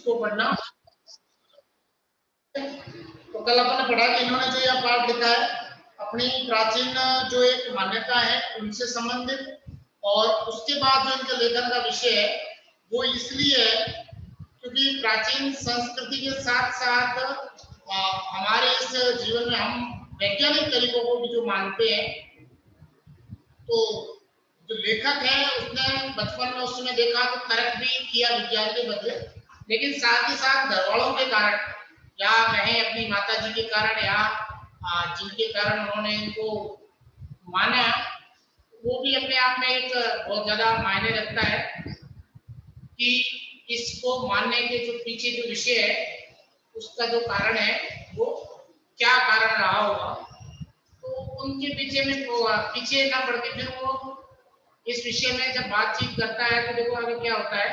उसको पढ़ना। तो कल अपन ने पढ़ा कि इन्होंने जो यह पाठ लिखा है अपनी प्राचीन जो एक मान्यता है उनसे संबंधित, और उसके बाद जो इनके लेखन का विषय है वो इसलिए है क्योंकि प्राचीन संस्कृति के साथ साथ हमारे इस जीवन में हम वैज्ञानिक तरीकों को भी जो मानते हैं, तो जो लेखक है उसने बचपन में उस समय देखा तो तर्क भी किया विज्ञान के बदले, लेकिन साथ ही साथ घरवालों के कारण या कहें अपनी माता जी के कारण या जिनके कारण उन्होंने इनको माना, वो भी अपने आप में एक बहुत ज्यादा मायने रखता है कि इसको मानने के जो पीछे जो विषय है उसका जो कारण है वो क्या कारण रहा होगा। तो उनके पीछे में पीछे ना पड़ के फिर वो इस विषय में जब बातचीत करता है तो देखो आगे क्या होता है।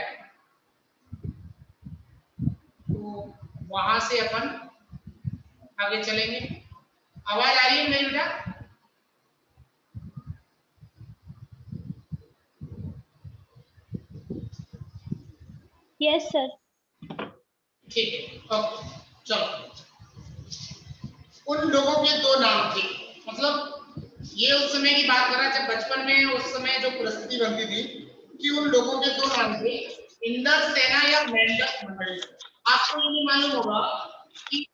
तो वहां से अपन आगे चलेंगे। आवाज आ रही है मेरी बेटा? Yes sir. ठीक है, ओके चलो। उन लोगों के दो नाम थे, मतलब ये उस समय की बात कर रहा है जब बचपन में उस समय जो परिस्थिति बनती थी कि उन लोगों के दो नाम थे, इंद्रसेना या मेंढक मंडली। आपको ये नहीं मालूम होगा कि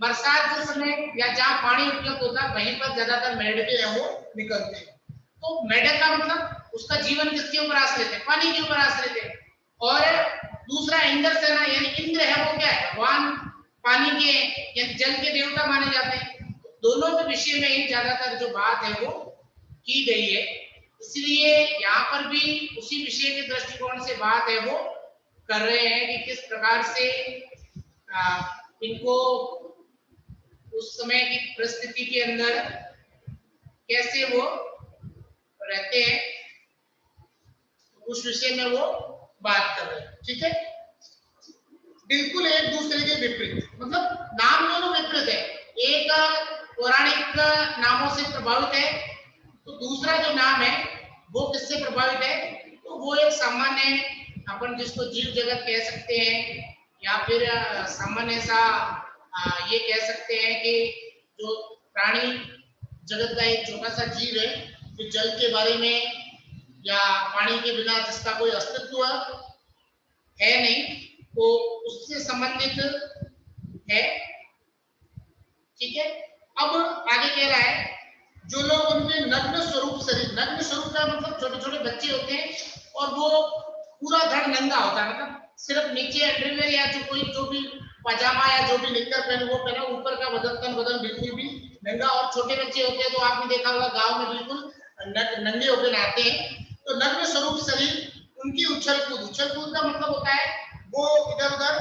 बरसात के समय या जहाँ पानी उपलब्ध होता है वहीं पर ज्यादातर मेंढके हैं वो निकलते हैं। तो मेंढक का मतलब उसका जीवन किसके ऊपर आश्रित है? पानी के ऊपर आश्रित है। और दूसरा इंद्रसेना यानी इंद्र है वो क्या है? भगवान पानी के यानी जल के देवता माने जाते हैं। दोनों के विषय में ही ज्यादातर जो बात है वो की गई है, इसलिए यहाँ पर भी उसी विषय के दृष्टिकोण से बात है वो कर रहे हैं कि किस प्रकार से इनको उस समय की परिस्थिति के अंदर कैसे वो रहते हैं, उस विषय में वो बात कर रहे हैं। ठीक है, बिल्कुल एक दूसरे के विपरीत, मतलब नाम दोनों विपरीत है। एक पौराणिक नामों से प्रभावित है तो दूसरा जो नाम है वो किससे प्रभावित है? तो वो एक सामान्य अपन जिसको जीव जगत कह सकते हैं या फिर सामान्य सा ये कह सकते हैं कि जो प्राणी जगत का एक छोटा सा जीव है जो जल के बारे में या पानी के बिना जिसका कोई अस्तित्व है नहीं, तो उससे संबंधित है। ठीक है, अब आगे कह रहा है जो लोग उनके नग्न स्वरूप शरीर, नग्न स्वरूप का मतलब छोटे छोटे बच्चे होते हैं और वो पूरा धड़ नंगा होता है, मतलब सिर्फ नीचे अंडरवेयर या जो भी पजामा या जो भी निक्कर पहने वो पहना, ऊपर का बदन बिल्कुल भी नंगा। और छोटे बच्चे होते हैं तो आपने देखा होगा गांव में बिल्कुल नंगे होकर नहाते हैं। तो नग्न स्वरूप शरीर, उनकी उछल कूद का मतलब होता है वो इधर उधर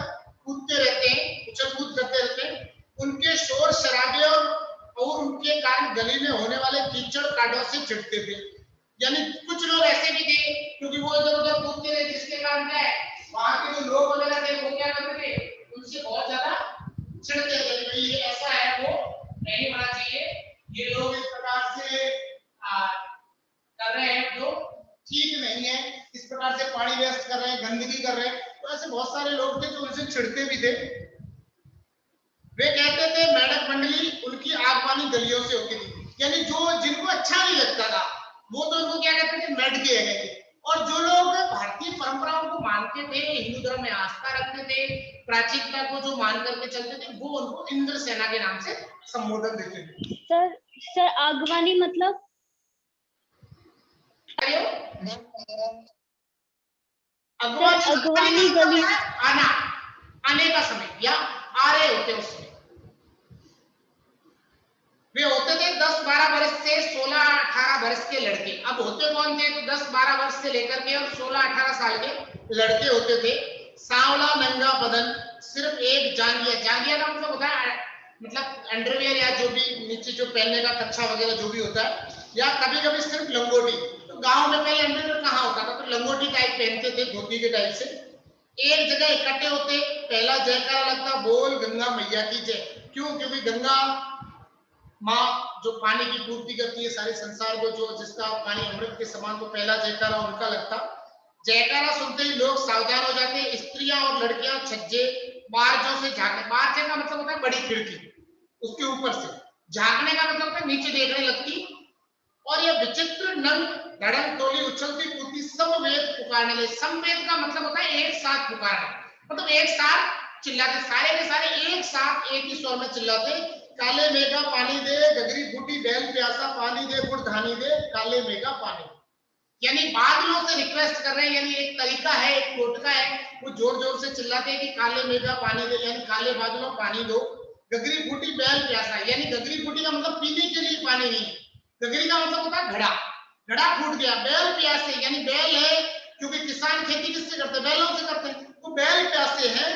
कूदते रहते हैं, उछल कूद करते रहते हैं। उनके शोर शराबे और उनके कारण गली में होने वाले कीचड़ कांटों से चिढ़ते थे। यानी कुछ लोग ऐसे भी थे क्योंकि वो इधर उधर कूदते थे, जिसके कारण क्या है वहां के जो लोग वगैरह थे वो क्या करते थे, उनसे बहुत ज्यादा चिढ़ते थे कि ये ऐसा है, वो नहीं होना चाहिए, ये लोग इस प्रकार से कर रहे हैं जो ठीक नहीं है, इस प्रकार से पानी वेस्ट कर रहे हैं, गंदगी कर रहे हैं। तो ऐसे बहुत सारे लोग थे जो उनसे चिढ़ते भी थे। वे कहते थे मेंढक मंडली उनकी आगवानी गलियों से होती थी, यानी जो जिनको अच्छा नहीं लगता था वो तो उनको क्या कहते थे, मेंढके कहते थे। और जो लोग भारतीय परंपराओं को मानते थे, हिंदू धर्म में आस्था रखते थे, प्राचीनता को जो मान करके चलते थे, वो उनको इंद्रसेना के नाम से संबोधन देते थे। सर आगवानी मतलब अगवानी गली, आने का समय या आ रहे होते उस समय। वे होते थे 10-12 वर्ष से 16-18 वर्ष के लड़के। अब होते कौन थे? तो 10-12 वर्ष से लेकर के और 16-18 साल के लड़के होते थे। सांवला नंगा बदन, सिर्फ एक जांघिया का मतलब होता है मतलब अंडरवियर या जो भी नीचे जो पहनने का कच्छा वगैरह जो भी होता है, या कभी कभी सिर्फ लंगोटी। तो गांव में पहले अंडरवियर कहाँ होता था, तो लंगोटी टाइप पहनते थे, धोती के टाइप से। एक जगह इकट्ठे होते, पहला जयकारा लगता, बोल गंगा मैया की जय। क्यों? क्योंकि गंगा माँ जो पानी की पूर्ति करती है सारे संसार को, जो जिसका पानी अमृत के समान, तो पहला जयकारा उनका लगता। जयकारा सुनते ही लोग सावधान हो जाते, स्त्रियां और और लड़कियां छज्जे बारजों से झांकने, बारजे का मतलब होता है बड़ी खिड़की, उसके ऊपर से झांकने का मतलब होता है नीचे देखने लगती, और यह विचित्र नंग धड़ंग टोली उछलती कूदती समवेत पुकारने लगे। समवेत का मतलब होता है एक साथ पुकारना, मतलब एक साथ चिल्लाते, सारे के सारे एक साथ एक ही स्वर में चिल्लाते, काले मेघा पानी दे, गगरी फूटी बैल प्यासा पानी दे, गुड़ धानी दे, काले मेघा पानी। यानी बादलों से रिक्वेस्ट कर रहे हैं, यानी एक तरीका है, एक टोटका है, वो जोर जोर से चिल्लाते हैं कि काले मेघा पानी दे, यानी काले बादलों पानी दो। गगरी फूटी बैल प्यासा, यानी गगरी फूटी का मतलब पीने के लिए पानी नहीं, गगरी का मतलब होता है घड़ा, घड़ा फूट गया। बैल प्यासे, यानी बैल है, क्योंकि किसान खेती किससे करते हैं, बैलों से करते हैं, तो बैल प्यासे हैं,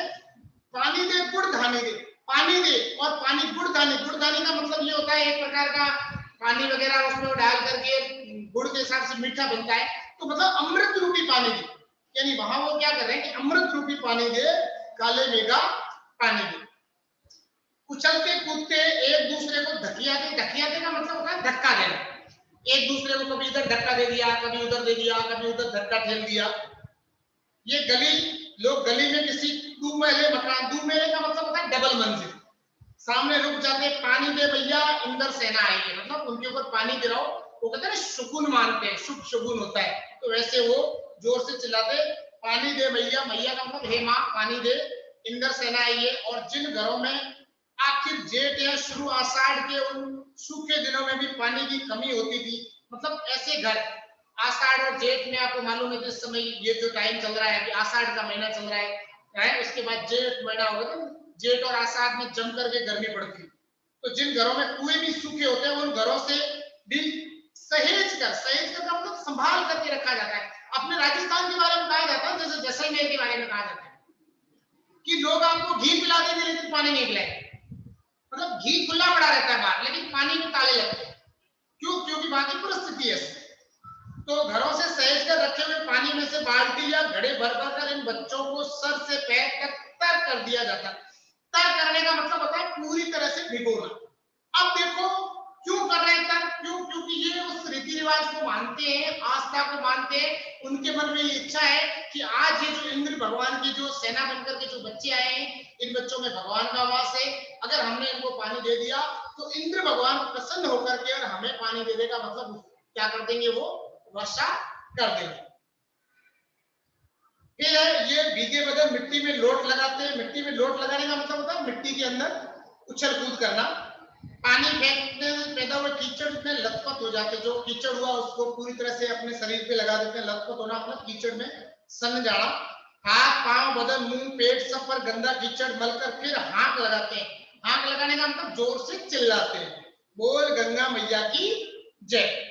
पानी दे गुड़ धानी दे, पानी दे और पानी गुड़ धानी, गुड़ धानी का मतलब ये होता है एक प्रकार का पानी वगैरह उसमें डाल करके गुड़ के हिसाब से मीठा बनता है, तो मतलब अमृत रूपी पानी दे, यानी वहां वो क्या कर रहे हैं कि अमृत रूपी पानी दे, काले मेघा पानी दे। उछलते कूदते एक दूसरे को धकियाते, धकियाते का मतलब होता है धक्का देना, एक दूसरे को कभी इधर धक्का दे दिया, कभी उधर दे दिया, कभी उधर धक्का ठेल दिया। ये गली, लोग गली में किसी दो महले मकान, दो महले का मतलब होता है डबल मंजिल, सामने रुक जाते, पानी दे भैया इंद्र सेना आई है, मतलब उनके ऊपर पानी गिराओ, वो कहते हैं शगुन मानते हैं, शुभ शगुन होता है, तो वैसे वो जोर से चिल्लाते, पानी दे भैया, मैया का मतलब हे माँ पानी दे, इंद्र सेना आई है। और जिन घरों में आखिर जेठ या शुरू आषाढ़ के उन सूखे दिनों में भी पानी की कमी होती थी, मतलब ऐसे घर, आषाढ़ और जेठ में आपको मालूम है इस समय ये जो टाइम चल रहा है, अभी आषाढ़ का महीना चल रहा है, उसके बाद जेठ महीना होगा, तो जेठ और आषाढ़ में जम करके गर्मी पड़ती है, तो जिन घरों में कुएं भी सूखे होते हैं उन घरों से भी सहेज कर मतलब संभाल करके रखा जाता है। अपने राजस्थान के बारे में कहा जाता है, जैसे जैसलमेर के बारे में कहा जाता है कि लोग आपको घी पिला देंगे लेकिन पानी नहीं पिलाएंगे, मतलब घी खुला पड़ा रहता है बाहर लेकिन पानी में ताले लगते हैं, क्यों, क्योंकि वहां की परिस्थिति है। तो घरों से सहेज कर रखे हुए पानी में से बाल्टी या घड़े भर भर कर इन बच्चों को सर से पैर तक तर कर दिया जाता है। तर करने का मतलब होता है पूरी तरह से भिगोना। अब देखो क्यों कर रहे हैं तर, क्यों, क्योंकि ये उस रीति रिवाज को मानते हैं, आस्था को मानते हैं, उनके मन में ये इच्छा है कि आज ये जो इंद्र भगवान की जो सेना बनकर के जो बच्चे आए हैं, इन बच्चों में भगवान का वास है, अगर हमने इनको पानी दे दिया तो इंद्र भगवान प्रसन्न होकर के और हमें पानी दे देगा, मतलब क्या कर देंगे, वो वर्षा कर देंगे। फिर ये भीगे बदन मिट्टी में लोट लगाते हैं, मिट्टी में लोट लगाने का मतलब होता है मिट्टी के अंदर उछल कूद करना, पानी फेंकने से पैदा हुए कीचड़ में लथपथ हो जाते, जो कीचड़ हुआ उसको पूरी तरह से अपने शरीर पे लगा देते हैं, लथपथ होना मतलब कीचड़ में सन जाना, हाथ पांव बदन मुंह पेट सब पर गंदा कीचड़ मलकर फिर हाँक लगाते हैं, हाँक लगाने का मतलब जोर से चिल्लाते हैं, बोल गंगा मैया की जय।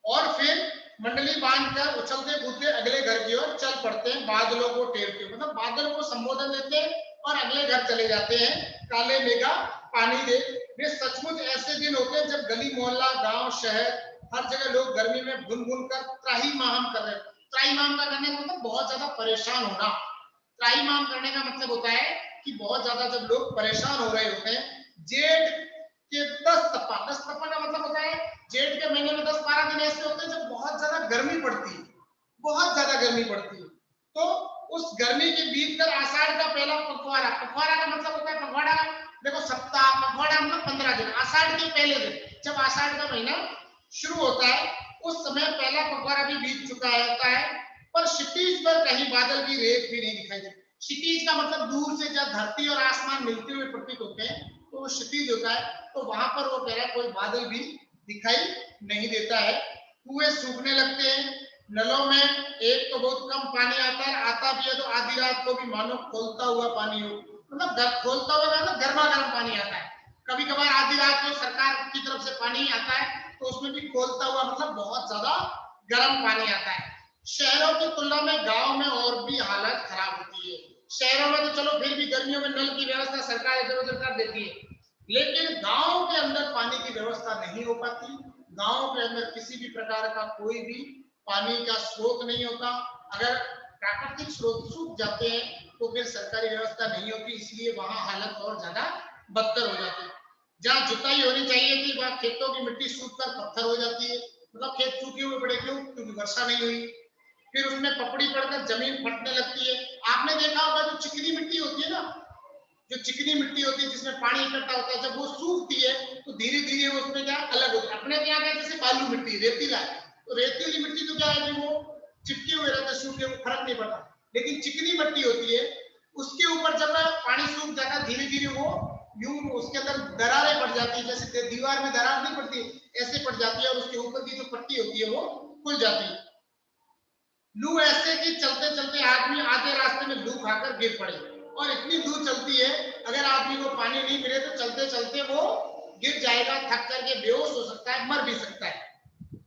और फिर मंडली बांधकर उछलते कूदते अगले घर की ओर चल पड़ते हैं, बादलों को टेरते, मतलब बादल को संबोधन देते हैं और अगले घर चले जाते हैं, काले मेघा पानी दे। वे सचमुच ऐसे दिन होते हैं जब गली मोहल्ला गांव शहर हर जगह लोग गर्मी में भुन भुन कर त्राहिमाम कर रहे हैं। त्राहिमाम का करने का मतलब बहुत ज्यादा परेशान होना, त्राहिमाम करने का मतलब होता है कि बहुत ज्यादा जब लोग परेशान हो रहे होते हैं। जेठ के 10 तपा का मतलब होता है जेठ के महीने में 10-12 दिन ऐसे होते हैं जब बहुत ज्यादा गर्मी पड़ती है, बहुत ज्यादा गर्मी पड़ती है, तो उस गर्मी के बीच कर आषाढ़ का पहला पखवाड़ा, पखवाड़ा का मतलब होता है पखवाड़ा, देखो सप्ताह, पखवाड़ा मतलब 15 दिन, आषाढ़ के पहले दिन जब आषाढ़ का महीना शुरू होता है उस समय पहला पखवाड़ा भी बीत चुका होता है, पर क्षितिज पर कहीं बादल की रेत भी नहीं दिखाई देती। क्षितिज का मतलब दूर से जब धरती और आसमान मिलते हुए प्रतीत होते हैं तो वो क्षितिज होता है, तो वहां पर वो कह रहा है कोई बादल भी दिखाई नहीं देता है। कुएं सूखने लगते हैं, नलों में एक तो बहुत कम पानी आता है, आता भी है तो आधी रात को भी मानो खोलता हुआ पानी हो, मतलब खोलता हुआ मतलब गर्मा गर्म पानी आता है, कभी कभार आधी रात को सरकार की तरफ से पानी आता है तो उसमें भी खोलता हुआ मतलब बहुत ज्यादा गर्म पानी आता है। शहरों की तुलना में गांव में और भी हालत खराब होती है। शहरों में तो चलो फिर भी गर्मियों में नल की व्यवस्था सरकार इधर उधर कर देती है, लेकिन गांव के अंदर पानी की व्यवस्था नहीं हो पाती। गांव के अंदर किसी भी प्रकार का कोई भी पानी का स्रोत नहीं होता, अगर प्राकृतिक स्रोत सूख जाते हैं तो फिर सरकारी व्यवस्था नहीं होती, इसलिए वहां हालत और ज्यादा बदतर हो जाती है। जहाँ जुताई होनी चाहिए थी वहां खेतों की मिट्टी सूख कर पत्थर हो जाती है, मतलब खेत सूखे हुए पड़े, क्यों, क्योंकि वर्षा नहीं हुई। फिर उसमें पपड़ी पड़कर जमीन फटने लगती है, आपने देखा होगा जो चिकनी मिट्टी होती है ना, जो चिकनी मिट्टी होती है जिसमें पानी इकट्ठा होता है, जब वो सूखती है तो धीरे धीरे वो उसमें क्या अलग होता है। अपने यहाँ क्या जैसे बालू मिट्टी रेतीला है, तो रेतीली मिट्टी तो क्या है कि वो चिपके हुए रहता है, सूखे, फर्क नहीं पड़ता। लेकिन चिकनी मिट्टी होती है, उसके ऊपर जब पानी सूख जाता है धीरे धीरे वो यूं उसके अंदर दरारें पड़ जाती है, जैसे दीवार में दरार नहीं पड़ती ऐसे पड़ जाती है, और उसके ऊपर की जो पट्टी होती है वो खुल जाती है। लू ऐसे कि चलते चलते आदमी आधे रास्ते में लू खाकर गिर पड़े, और इतनी लू चलती है अगर आदमी को पानी नहीं मिले तो चलते चलते वो गिर जाएगा, थक करके बेहोश हो सकता है, मर भी सकता है।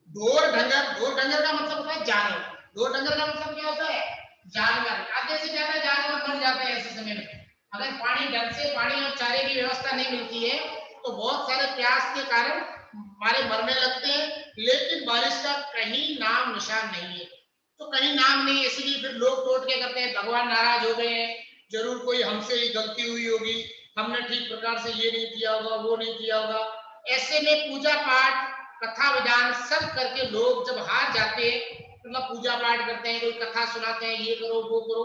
ढोर डंगर का मतलब होता है जानवर। ढोर डंगर का मतलब क्या होता है? जानवर। आधे से ज्यादा जानवर मर जाते हैं ऐसे समय में। अगर पानी ढंग से पानी और चारे की व्यवस्था नहीं मिलती है तो बहुत सारे प्यास के कारण हमारे मरने लगते हैं, लेकिन बारिश का कहीं नाम निशान नहीं है। तो कहीं नाम नहीं, इसलिए फिर लोग टोट के करते हैं भगवान नाराज हो गए हैं, जरूर कोई हमसे ही गलती हुई होगी, हमने ठीक प्रकार से ये नहीं किया होगा, वो नहीं किया होगा। ऐसे में पूजा पाठ कथा विधान सब करके लोग जब हार जाते हैं, मतलब पूजा पाठ करते हैं, कोई कथा सुनाते हैं, ये करो वो करो,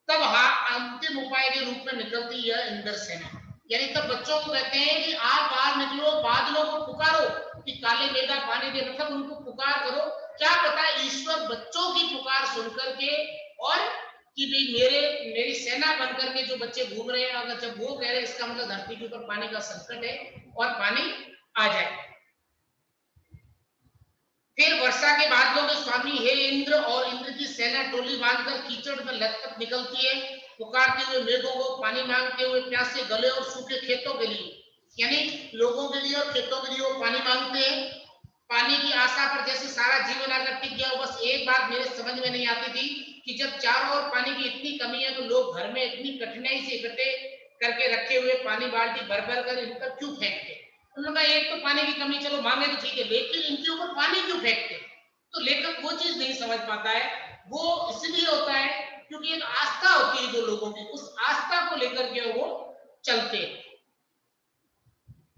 तब अंतिम उपाय के रूप में निकलती है इंद्र सेना। यानी तब बच्चों को कहते हैं कि आप बाहर निकलो, बादलों को पुकारो कि काले मेघा पानी दे, मतलब उनको पुकार करो। क्या पता ईश्वर बच्चों की पुकार सुनकर के, और कि भाई मेरी सेना बन करके जो बच्चे घूम रहे हैं, अगर जब वो कह रहे हैं इसका मतलब धरती के ऊपर पानी का संकट है और पानी आ जाए। फिर वर्षा के बादलों के स्वामी हे इंद्र, और इंद्र की सेना टोली बांधकर कीचड़ में लथपथ निकलती है, पुकारते हुए मेघों को, पानी मांगते हुए प्यासे गले और सूखे खेतों के लिए, यानी लोगों के लिए और खेतों के लिए वो पानी मांगते हैं। पानी की आशा पर जैसे सारा जीवन आकर टिक गया। बस एक बात मेरे समझ में नहीं आती थी कि जब चारों ओर पानी की इतनी कमी है तो लोग घर में इतनी कठिनाई से इकट्ठे करके रखे हुए पानी बाल्टी भर भर कर इन पर क्यों फेंकते? उन्होंने कहा एक तो पानी की कमी, चलो मांगे तो ठीक है, लेकिन इनके ऊपर पानी क्यों फेंकते? तो लेखक वो चीज नहीं समझ पाता है। वो इसलिए होता है क्योंकि एक आस्था होती है जो लोगों की, उस आस्था को लेकर के वो चलते।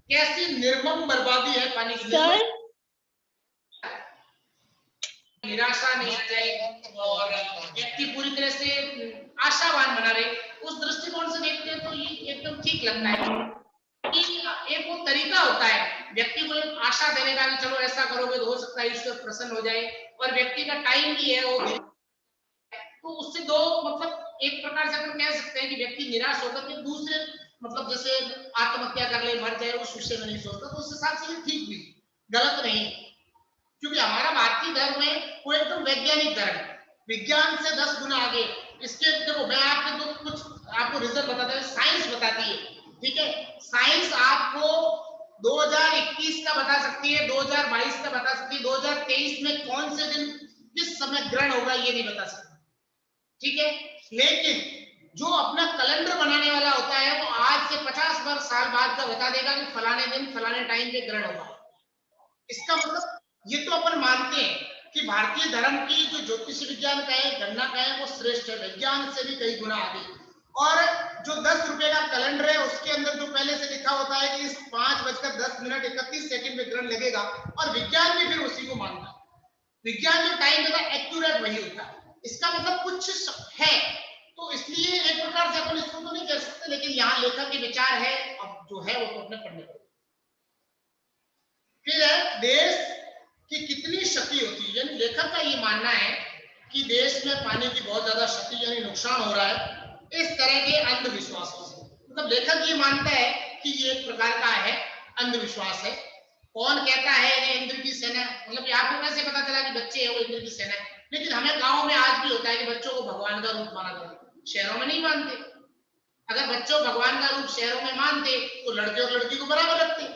कैसी निर्मम बर्बादी है पानी की। सर निराशा नहीं आ जाए और व्यक्ति पूरी तरह से आशावान बना रहे, उस दृष्टिकोण से देखते हैं तो ये एकदम ठीक लगता है कि एक वो तरीका होता है व्यक्ति को एक आशा देने का कि चलो ऐसा करोगे तो हो सकता है ईश्वर प्रसन्न हो जाए, और व्यक्ति का टाइम भी है वो, तो उससे दो मतलब एक प्रकार से अपन कह सकते हैं कि व्यक्ति निराश होकर के दूसरे मतलब जैसे आत्महत्या कर ले, मर जाए, उस विषय में नहीं सोचता, तो उस हिसाब से ठीक भी, गलत नहीं। क्योंकि हमारा भारतीय धर्म है वो एकदम वैज्ञानिक धर्म, विज्ञान से 10 गुना आगे। इसके देखो मैं आपको तो कुछ आपको रिजल्ट बताता हूँ, साइंस बताती है, ठीक है, साइंस आपको 2021 का बता सकती है, 2022 का बता सकती है, 2023 में कौन से दिन किस समय ग्रहण होगा ये नहीं बता सकती, ठीक है। लेकिन जो अपना कैलेंडर बनाने वाला होता है वो आज से 50 साल बाद का बता देगा कि फलाने दिन फलाने टाइम पे ग्रहण होगा। इसका मतलब ये तो अपन मानते हैं कि भारतीय धर्म की जो ज्योतिष विज्ञान का है, गणना का है, वो श्रेष्ठ है, विज्ञान से भी कई गुना आगे। और जो 10 रुपए का कैलेंडर है उसके अंदर जो पहले से लिखा होता है कि इस 5:10 में ग्रहण लगेगा, और विज्ञान भी फिर उसी को मानता है। विज्ञान जो टाइम देता है एक्यूरेट वही होता है। इसका मतलब कुछ है, तो इसलिए एक प्रकार से अपन इसको तो नहीं कह सकते, लेकिन यहाँ लेखक के विचार है, अब जो है वो तो अपने पढ़ने को। फिर है देश की कितनी क्षति होती है, यानी लेखक का ये मानना है कि देश में पानी की बहुत ज्यादा क्षति यानी नुकसान हो रहा है इस तरह के अंधविश्वासों से। मतलब लेखक ये मानता है कि ये एक प्रकार का है अंधविश्वास है। कौन कहता है ये इंद्र की सेना, मतलब आपको कैसे पता चला कि बच्चे है वो इंद्र की सेना है? लेकिन हमें गांव में आज भी होता है कि बच्चों को भगवान का रूप माना जाता है, शहरों में नहीं मानते। अगर बच्चों भगवान का रूप शहरों में मानते तो लड़के और लड़की को बराबर रखते।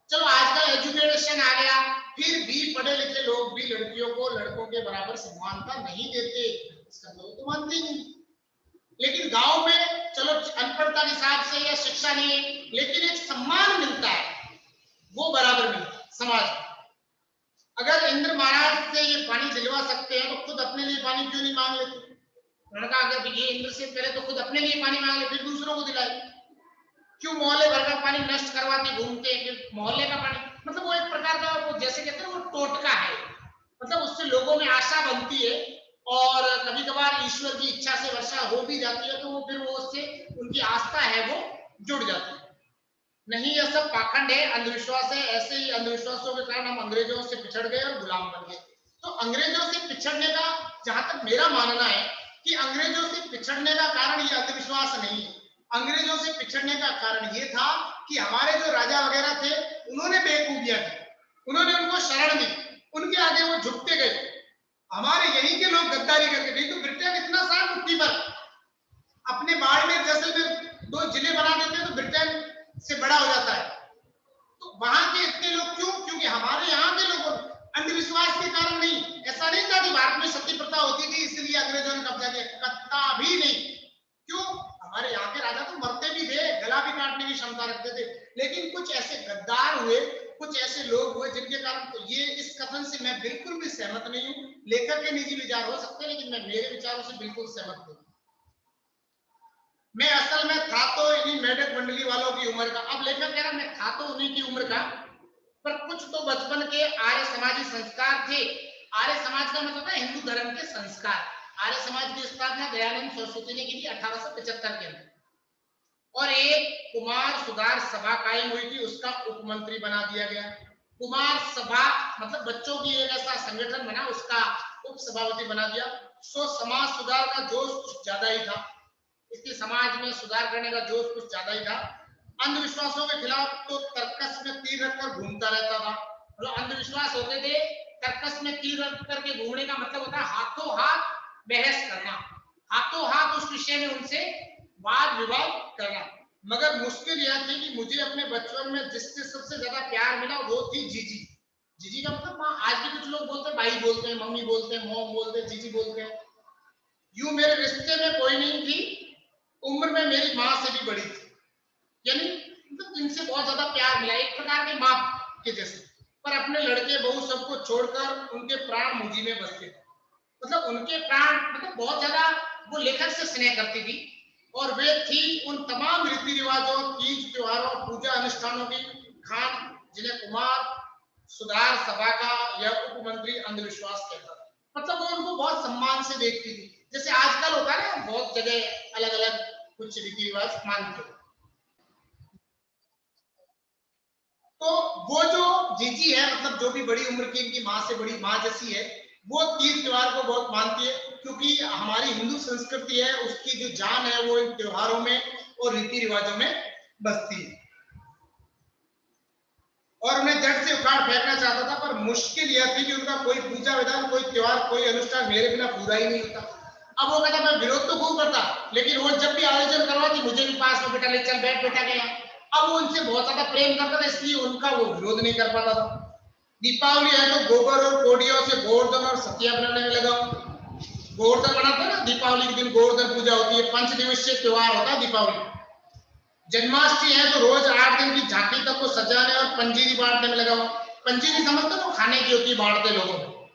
चलो आजकल एजुकेशन आ गया, फिर भी पढ़े लिखे लोग भी लड़कियों को लड़कों के बराबर समानता नहीं देते, इसका तो मानते ही नहीं। लेकिन गांव में चलो अनपढ़ता के हिसाब से या शिक्षा नहीं है, लेकिन एक सम्मान मिलता है, वो बराबर मिलता है समाज में। अगर इंद्र महाराज से ये पानी दिलवा सकते हैं तो खुद अपने लिए पानी क्यों नहीं मांग लेते? उन्होंने कहा अगर ये इंद्र से पहले तो खुद अपने लिए पानी मांग ले, फिर दूसरों को दिलाए। क्यों मोहल्ले भर का पानी नष्ट करवाते घूमते हैं, फिर मोहल्ले का पानी, मतलब वो एक प्रकार का वो जैसे कहते हैं वो टोटका है, मतलब उससे लोगों में आशा बनती है और कभी कभार ईश्वर की इच्छा से वर्षा हो भी जाती है तो वो फिर वो उससे उनकी आस्था है वो जुड़ जाती है। नहीं, यह सब पाखंड है, अंधविश्वास है। ऐसे ही अंधविश्वासों के कारण हम अंग्रेजों से पिछड़ गए और गुलाम बन गए। तो अंग्रेजों से पिछड़ने का जहां तक मेरा मानना है कि अंग्रेजों से पिछड़ने का कारण ये अंधविश्वास नहीं है। अंग्रेजों से पिछड़ने का कारण ये था कि हमारे जो राजा वगैरह थे उन्होंने बेवकूफियां की, उन्होंने उनको शरण दी, उनके आगे वो झुकते गए। हमारे यहीं के लोग गद्दारी करके, नहीं तो ब्रिटेन इतना सा मुट्ठी पर अपने बाड़मेर जैसलमेर 2 जिले बना देते हैं तो ब्रिटेन से बड़ा हो जाता है। तो वहां के इतने लोग क्यों? क्योंकि हमारे यहाँ के लोगों अंधविश्वास के कारण नहीं। ऐसा नहीं था कि भारत में सती प्रथा होती थी इसलिए अंग्रेजों ने कब्जा किया, कत्ता भी नहीं। क्यों? हमारे यहाँ के राजा तो मरते भी थे, गला भी काटने की क्षमता रखते थे, लेकिन कुछ ऐसे गद्दार हुए, कुछ ऐसे लोग हुए जिनके कारण। तो ये इस कथन से मैं बिल्कुल भी सहमत नहीं हूँ। लेखक के निजी विचार हो सकते हैं लेकिन मैं मेरे विचारों से बिल्कुल सहमत नहीं। मैं असल में था तो इन्हीं मेढक मंडली वालों की उम्र का। अब लेखक कह रहा मैं था तो उन्हीं की उम्र का, पर कुछ तो बचपन के आर्य समाजी संस्कार थे। आर्य समाज का मतलब है हिंदू धर्म के संस्कार। आर्य समाज की स्थापना दयानंद सरस्वती ने की थी 1875 के अंदर, और एक कुमार सुधार सभा कायम हुई थी, उसका उपमंत्री बना दिया गया। कुमार सभा मतलब बच्चों की एक ऐसा संगठन बना, उसका उप सभापति बना दिया। सो समाज सुधार का जोश कुछ ज्यादा ही था, इसके समाज में सुधार करने का जोश कुछ ज्यादा ही था। अंधविश्वासों के खिलाफ तो तर्कस में तीर रखकर घूमता रहता था। मतलब अंधविश्वास होते थे, तर्कस में तीर रख करके घूमने का मतलब होता है हाथों हाथ बहस करना, हाथों हाथ उस विषय में उनसे वाद विवाद करना। मगर मुश्किल यह थी कि मुझे अपने बचपन में जिससे सबसे ज्यादा प्यार मिला वो थी जीजी। जीजी का मतलब माँ। आज भी कुछ लोग बोलते हैं भाई बोलते हैं, मम्मी बोलते हैं, मॉम बोलते हैं, जीजी बोलते हैं। यूं मेरे रिश्ते में कोई नहीं थी, उम्र में मेरी माँ से भी बड़ी थी, यानी मतलब इनसे बहुत ज्यादा प्यार मिला, एक प्रकार के माँ के जैसे। पर अपने लड़के बहू सबको छोड़कर उनके प्राण मुझी में बसते थे। मतलब उनके प्राण मतलब बहुत ज्यादा वो लेखक से स्नेह करती थी, और वे थी उन तमाम रीति रिवाजों, तीज त्योहारों, पूजा अनुष्ठानों की खान जिन्हें कुमार सुधार सभा का या उपमंत्री अंधविश्वास कहता था। मतलब वो उनको बहुत सम्मान से देखती थी, जैसे आजकल होता है ना बहुत जगह अलग अलग कुछ रीति रिवाज मानते हैं। तो वो जो जीजी है, मतलब जो भी बड़ी उम्र की इनकी माँ से बड़ी माँ जैसी है, वो तीज त्योहार को बहुत मानती है, क्योंकि हमारी हिंदू संस्कृति है, उसकी जो जान है वो इन त्योहारों में और रीति रिवाजों में बसती है। और उन्हें जड़ से उखाड़ फेंकना चाहता था, पर मुश्किल यह थी कि उनका कोई पूजा विधान, कोई त्योहार, कोई अनुष्ठान मेरे बिना पूरा ही नहीं होता। अब वो कहता मैं विरोध तो खूब करता, लेकिन वो जब भी आयोजन करवाती मुझे भी पास में बिठा ले, चल बैठ बेटा गया। अब वो उनसे बहुत ज्यादा प्रेम करता था, इसलिए उनका वो विरोध नहीं कर पाता था। दीपावली है तो गोबर और कोडियों से गोवर्धन और सतिया बनाने में लगा। गोवर्धन बनाते हैं ना, दीपावली के दिन गोवर्धन पूजा होती है, 5 दिवसीय त्योहार होता है दीपावली। जन्माष्टमी है तो रोज 8 दिन की झांकी तक को सजाने और पंजीरी बांटने में लगा हुआ। पंजीरी समझते हो, खाने की होती है, बांटते लोगों को।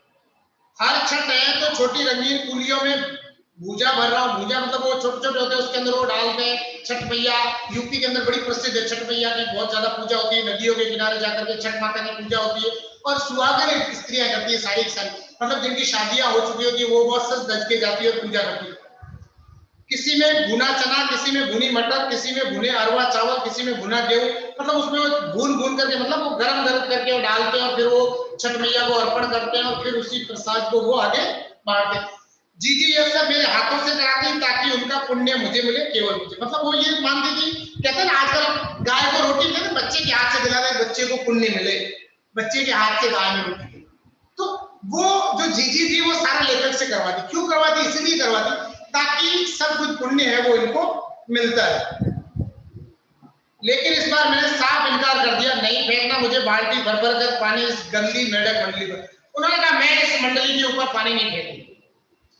हर छठ है तो छोटी रंगीन कुलियों में भूजा भर रहा हूँ। भूजा मतलब वो छोटे छोटे होते हैं, उसके अंदर वो डालते हैं। छठ मैया यूपी के अंदर बड़ी प्रसिद्ध है, छठ मैया की बहुत ज्यादा पूजा होती है, नदियों के किनारे जाकर के छठ माता की पूजा होती है। और सुहागन स्त्रियां करती है सारी सारी, मतलब जिनकी शादियां हो चुकी होती है वो बहुत सज धज के जाती है और पूजा करती है। किसी में भुना चना, किसी में भुनी मटर, किसी में भुने अरवा चावल, किसी में भुना गेहूं, मतलब उसमें वो भून भून करके, मतलब वो गरम गरम करके वो डालते हैं और फिर वो छठ मैया को अर्पण करते हैं और फिर उसी प्रसाद को वो आगे बांटते हैं। जीजी ये सब मेरे हाथों से कराती ताकि उनका पुण्य मुझे मिले, केवल मुझे। मतलब वो ये मानती थी, कहते हैं ना आजकल गाय को रोटी कहते बच्चे के हाथ से दिला दे, बच्चे को पुण्य मिले, बच्चे के हाथ से गाय में रोटी। तो वो जो जीजी थी वो सारा लेखक से करवाती। क्यों करवाती? इसलिए करवाती ताकि सब कुछ पुण्य है वो इनको मिलता है। लेकिन इस बार मैंने साफ इनकार कर दिया, नहीं फेंकना मुझे बाल्टी भर भर कर पानी इस गंदी मेढक मंडली पर। उन्होंने कहा मैं इस मंडली के ऊपर पानी नहीं फेंकूंगी।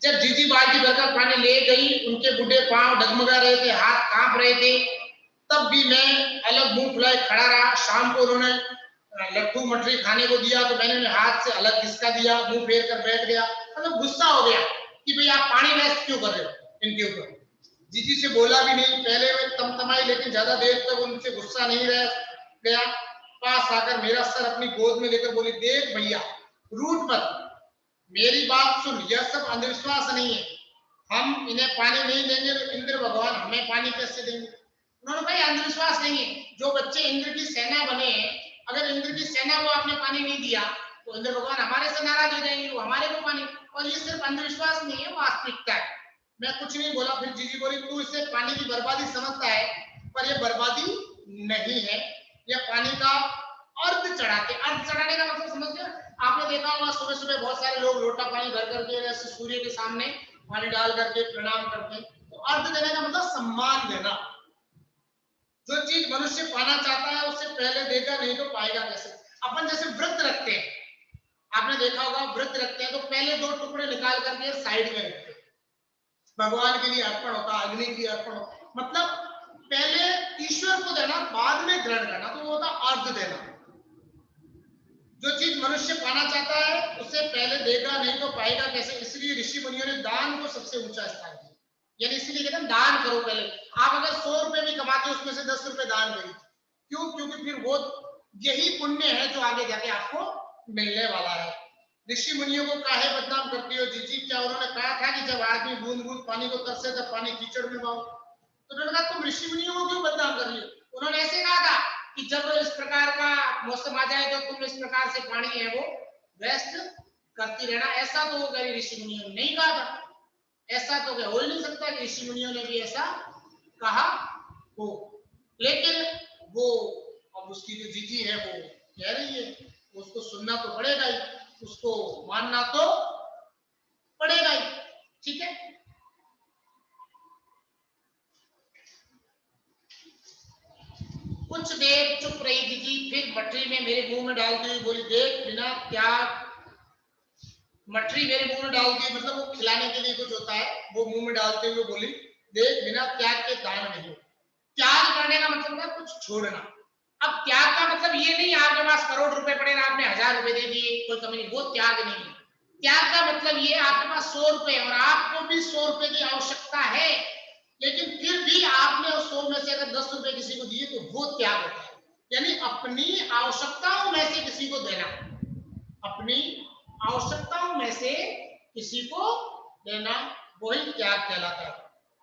जब जीजी बाल्टी भरकर पानी ले गई, उनके बूढ़े पांव डगमगा रहे थे, हाथ कांप रहे थे, तब भी मैं अलग मुंह फुलाए खड़ा रहा। शाम को उन्होंने लट्ठू मटरी खाने को दिया तो मैंने उन्हें हाथ से अलग खिसका दिया, मुंह फेर कर बैठ गया। मतलब गुस्सा हो गया कि भाई आप पानी वेस्ट क्यों कर रहे हो इनके ऊपर। जीजी से बोला भी नहीं, पहले मैं तमतमाई, लेकिन ज्यादा देर तक उनसे गुस्सा नहीं रह गया। पास आकर मेरा सर अपनी गोद में लेकर बोली, देख भैया रूठ मत, मेरी बात सुन, यह सब अंधविश्वास नहीं है। हम इन्हें पानी नहीं देंगे तो इंद्र भगवान हमें पानी कैसे देंगे? उन्होंने भाई अंधविश्वास नहीं है। जो बच्चे इंद्र की सेना बने, अगर इंद्र की सेना को आपने पानी नहीं दिया तो इंद्र भगवान हमारे से नाराज हो जाएंगे, वो हमारे को पानी। और ये सिर्फ अंधविश्वास नहीं है, वास्तविकता है। मैं कुछ नहीं बोला, फिर जीजी बोली तू इसे पानी की बर्बादी समझता है, पर यह बर्बादी नहीं है, यह पानी का अर्ध चढ़ाते। अर्ध चढ़ाने का मतलब समझ गए? आपने देखा होगा सुबह सुबह बहुत सारे लोग लोटा पानी भर करके ऐसे सूर्य के सामने पानी डाल करके प्रणाम करते हैं। तो अर्ध देने का मतलब सम्मान देना। जो चीज मनुष्य पाना चाहता है उससे पहले देगा, नहीं तो पाएगा कैसे? अपन जैसे व्रत रखते हैं, आपने देखा होगा व्रत रखते हैं तो पहले 2 टुकड़े निकाल करके साइड में रखते हैं, भगवान के लिए अर्पण होता, अग्नि के लिए अर्पण होता। मतलब पहले ईश्वर को देना, बाद में ग्रहण करना, तो वो होता अर्घ देना। जो चीज मनुष्य पाना चाहता है उससे पहले देगा, नहीं तो पाएगा कैसे? इसलिए ऋषि मुनियों ने दान को सबसे ऊंचा स्थान दिया। यानी इसीलिए कहते हैं दान करो पहले। आप अगर 100 रुपए भी कमाते हो उसमें से 10 रुपए दान करिए। क्यों? क्योंकि फिर वो यही पुण्य है जो आगे जाके आपको मिलने वाला है। ऋषि मुनियों को काहे बदनाम करती हो जीजी? क्या उन्होंने कहा था कि जब आदमी बूंद बूंद पानी को तरसे तब पानी कीचड़ में बहाओ? तो उन्होंने कहा तुम ऋषि मुनियों को क्यों बदनाम कर रही हो? उन्होंने ऐसे कहा था कि जब इस प्रकार का मौसम आ जाए तो तुम इस प्रकार से पानी है वो वेस्ट करती रहना। ऐसा तो कभी ऋषि मुनियों ने नहीं कहा था। ऐसा तो हो ही नहीं सकता कि ऋषि मुनियों ने भी ऐसा कहा हो। लेकिन वो अब उसकी जो जीजी है वो कह रही है, उसको सुनना तो पड़ेगा ही, उसको मानना तो पड़ेगा ही। ठीक है, कुछ देर चुप रही जीजी, फिर मटरी में मेरे मुंह में डालती हुई बोली, देख बिना त्याग। मटरी मेरे मुंह में डालती है मतलब वो खिलाने के लिए कुछ होता है, वो मुंह में डालते हुए बोली, देख बिना त्याग के दान नहीं। त्याग करने का मतलब है कुछ छोड़ना। अब त्याग का मतलब ये नहीं आपके पास करोड़ रुपए पड़े ना आपने 1000 रुपए दे दिए, कोई कमी नहीं, वो त्याग नहीं है। त्याग का मतलब ये आपके पास 100 रुपए और आपको भी 100 रुपए की आवश्यकता है, लेकिन फिर भी आपने उस 100 में से अगर 10 रुपए किसी को दिए तो वो त्याग होता है। यानी अपनी आवश्यकताओं में से किसी को देना, अपनी आवश्यकताओं में से किसी को देना, वही त्याग कहलाता है।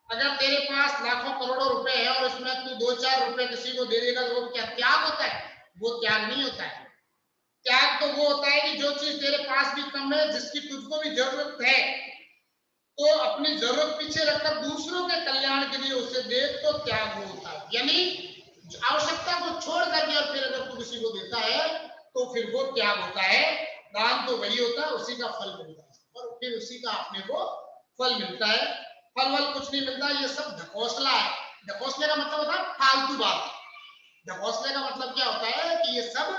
अगर तेरे पास लाखों करोड़ों रुपए है और उसमें तू 2-4 रुपए किसी को दे देगा तो वो क्या त्याग होता है? वो त्याग नहीं होता है। त्याग तो वो होता है कि जो चीज तेरे पास भी कम है, जिसकी तुझको भी जरूरत है, तो अपनी जरूरत पीछे रखकर दूसरों के कल्याण के लिए उसे दे, तो त्याग वो होता है। यानी आवश्यकता को छोड़ करके और फिर अगर तू किसी को देता है तो फिर वो त्याग होता है। दान तो वही होता है, उसी का फल मिलता है और फिर उसी का अपने को फल मिलता है। फल वल कुछ नहीं मिलता, ये सब ढकोसला है। ढकोसले का मतलब होता है फालतू बात। ढकोसले का मतलब क्या होता है कि ये सब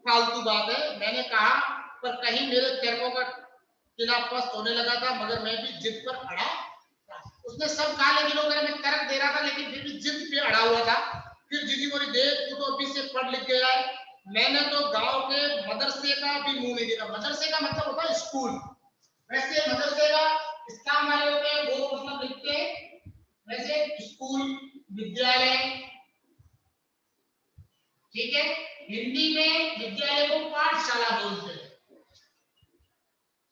फालतू बात है। मैंने कहा पर कहीं मेरे तर्कों का किला पस्त होने लगा था, मगर मैं भी जिद पर अड़ा था। उसने सब कहा लेकिन वो मैं तर्क दे रहा था लेकिन फिर भी जिद पे अड़ा हुआ था। फिर जीजी बोली, देख तू तो अभी से पढ़ लिख गया है, मैंने तो गांव के मदरसे का भी मुंह नहीं देखा। मदरसे का मतलब होता है स्कूल। वैसे मदरसे का इस्लाम वाले होते हैं वो मतलब लिखते हैं, वैसे स्कूल विद्यालय, ठीक है। हिंदी में विद्यालय को पाठशाला बोलते हैं,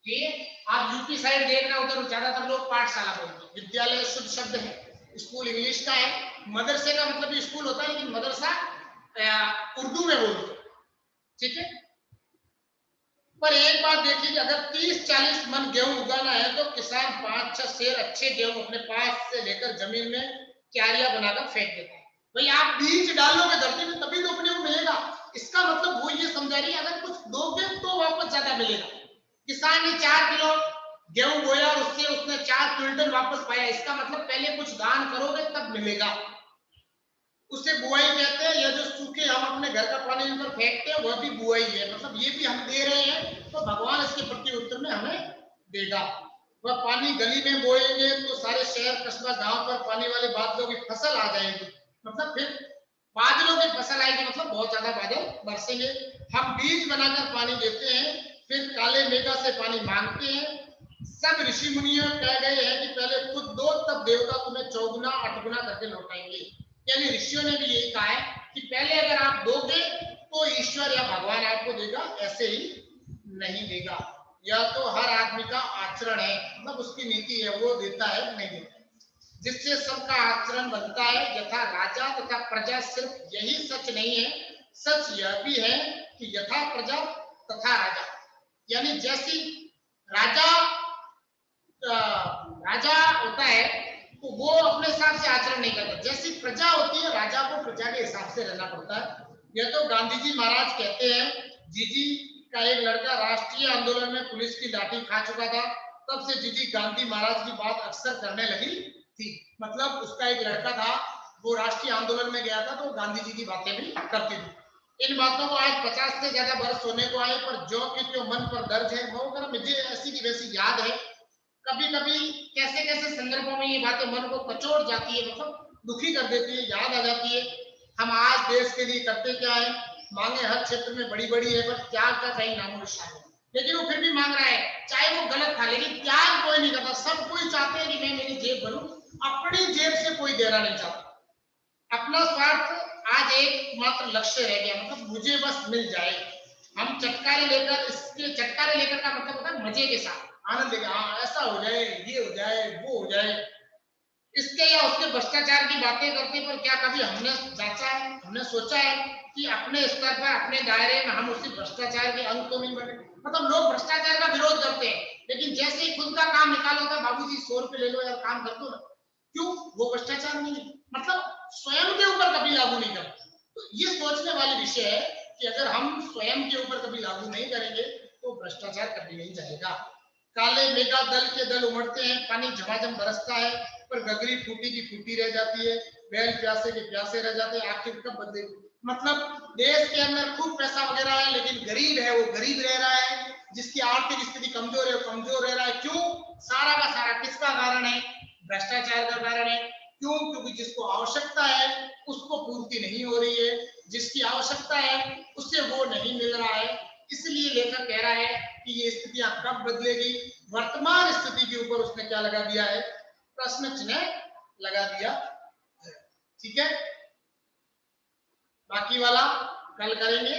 ठीक है। आप यूपी साइड देख रहे हो उधर ज्यादातर लोग पाठशाला बोलते हैं। विद्यालय शुद्ध शब्द है, स्कूल इंग्लिश का है। मदरसे का मतलब स्कूल होता है लेकिन मदरसा उर्दू में बोलते हैं, ठीक है। पर एक बात देखिए कि अगर 30-40 मन गेहूं उगाना है तो किसान 5-6 सेर अच्छे गेहूं अपने पास से लेकर जमीन में क्यारियां बनाकर फेंक देता है। भाई आप बीज डालोगे धरती में तभी तो अपने को मिलेगा। इसका मतलब वो ये समझा रही है अगर कुछ दोगे तो वापस ज्यादा मिलेगा। किसान ने 4 किलो गेहूं बोया और उससे उसने 4 क्विंटल वापस पाया, इसका मतलब पहले कुछ दान करोगे तब मिलेगा। उसे बुआई कहते हैं। यह जो सूखे हम अपने घर का पानी ऊपर फेंकते हैं वह भी बुआई है, मतलब ये भी हम दे रहे हैं तो भगवान इसके प्रति उत्तर में हमें देगा। वह पानी गली में बोएंगे तो सारे शहर कस्बा गांव पर पानी वाले बादलों की फसल आ जाएगी, मतलब फिर बादलों की फसल आएगी, मतलब बहुत ज्यादा बादल बरसेंगे। हम बीज बनाकर पानी देते हैं, फिर काले मेघा से पानी मांगते हैं। सब ऋषि मुनियों कह गए हैं कि पहले खुद दो तब देवता तुम्हें 4 गुना 8 गुना करके लौटाएंगे। यानी ऋषियों ने भी यही कहा है कि पहले अगर आप दोगे तो ईश्वर या भगवान आपको देगा, ऐसे ही नहीं देगा। या तो हर आदमी का आचरण है, मतलब उसकी नीति है, वो देता है नहीं देता है, जिससे सबका आचरण बनता है। यथा राजा तथा प्रजा, सिर्फ यही सच नहीं है, सच यह भी है कि यथा प्रजा तथा राजा, यानी जैसी राजा राजा होता है तो वो अपने हिसाब से आचरण नहीं करता, जैसी प्रजा होती है राजा को प्रजा के हिसाब से रहना पड़ता है। यह तो गांधी जी महाराज कहते हैं, जीजी का एक लड़का राष्ट्रीय आंदोलन में पुलिस की लाठी खा चुका था, तब से जीजी गांधी महाराज की बात अक्सर करने लगी थी। मतलब उसका एक लड़का था, वो राष्ट्रीय आंदोलन में गया था, तो गांधी जी की बातें भी करती थी। इन बातों को आज 50 से ज्यादा वर्ष होने को आए, पर जो कि जो मन पर दर्ज है वो अगर मुझे ऐसी की वैसी याद है। कभी कभी कैसे कैसे संदर्भों में ये बातें मन को कचोट जाती है, मतलब दुखी कर देती है, याद आ जाती है। हम आज देश के लिए करते क्या है, मांगे हर क्षेत्र में बड़ी बड़ी है, पर त्याग का कहीं नामो निशान नहीं, लेकिन वो फिर भी मांग रहा है, चाहे वो गलत था, लेकिन त्याग कोई नहीं करता। सब कोई चाहते हैं कि मैं मेरी जेब भरूं, अपनी जेब से कोई देना नहीं चाहता। अपना स्वार्थ आज एक मात्र लक्ष्य रह गया, मतलब मुझे बस मिल जाए। हम चटकारे लेकर, इसके चटकारे लेकर का मतलब होता है मजे के साथ आनंद लेकर, हाँ ऐसा हो जाए, ये हो जाए, वो हो जाए, इसके या उसके भ्रष्टाचार की बातें करते। पर क्या कभी हमने जांचा है, हमने सोचा है कि अपने स्तर पर, अपने दायरे में हम उसी भ्रष्टाचार के अंग तो नहीं बने। मतलब लोग भ्रष्टाचार का विरोध करते हैं, लेकिन जैसे ही खुद का काम निकाला होता है, बाबूजी 100 रुपए ले लो यार, काम कर दो ना, क्यों? वो भ्रष्टाचार नहीं है, मतलब स्वयं के ऊपर कभी लागू नहीं करते। तो ये सोचने वाली विषय है कि अगर हम स्वयं के ऊपर कभी लागू नहीं करेंगे तो भ्रष्टाचार कभी नहीं जाएगा। काले मेघा दल के दल उमड़ते हैं, पानी झमाझम बरसता है, पर गगरी फूटी की फूटी रह जाती है, बैल प्यासे के प्यासे रह जाते हैं, आखिर कब बदलेगी? मतलब देश के अंदर खूब पैसा वगैरह है, लेकिन गरीब है वो गरीब रह रहा है, जिसकी आर्थिक स्थिति कमजोर है वो कमजोर रह रहा है। क्यों? सारा का सारा किसका कारण है? भ्रष्टाचार का कारण है। क्यों? क्योंकि जिसको आवश्यकता है उसको पूर्ति नहीं हो रही है, जिसकी आवश्यकता है उससे वो नहीं मिल रहा है। इसलिए लेखक कह रहा है कि ये स्थितियां कब बदलेगी। वर्तमान स्थिति के ऊपर उसने क्या लगा दिया है? प्रश्न चिन्ह लगा दिया है। ठीक है, बाकी वाला कल करेंगे।